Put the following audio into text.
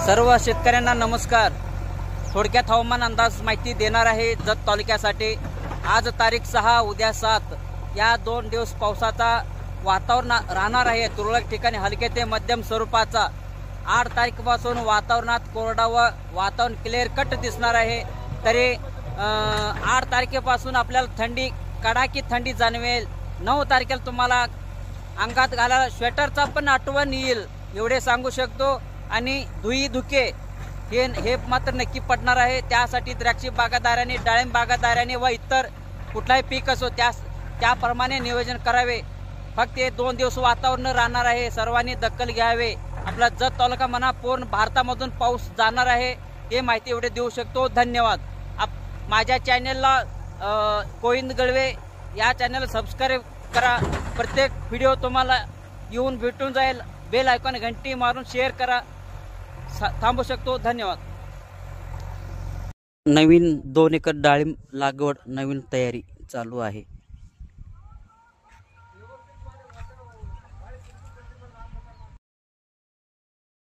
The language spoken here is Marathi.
सर्व शेतकऱ्यांना नमस्कार। थोडक्यात हवामान अंदाज माहिती देणार आहे जत तालुक्यासाठी। आज तारीख 6 उद्या 7 या 2 दिवस पावसाचा वातावरण राहणार आहे। तुरळक ठिकाणी हलके ते मध्यम स्वरूपाचा। 8 तारखेपासून वातावरणात कोरडा व वातावरण क्लिअर कट दिसणार आहे। तरी 8 तारखेपासून आपल्याला थंडी कडाकी थंडी जाणवेल। 9 तारखेला तुम्हाला अंगात घालायला स्वेटरचा पण आठवण येईल एवढे सांगू शकतो। आणि धुई धुके हे मात्र नक्की पडणार आहे। त्यासाठी द्राक्ष बागायतदारांनी डाळिंब बागायतदारांनी व इतर कुठलाही पीक असो त्याप्रमाणे नियोजन करावे। फक्त हे 2 दिवस वातावरण राहणार आहे, सर्वांनी दखल घ्यावे। आपला जत तालुका म्हणा पूर्ण भारतामधून पाऊस जाणार आहे हे माहिती एवढे देऊ शकतो। धन्यवाद। माझ्या चॅनलला कोविंद गळवे या चॅनलला सबस्क्राईब करा। प्रत्येक व्हिडिओ तुम्हाला येऊन भेटून जाईल। बेल आयकॉन घंटी मारून शेअर करा। थांबू शकतो। धन्यवाद। नवीन 2 एकर डाळिंब लागवड नवीन तयारी चालू आहे।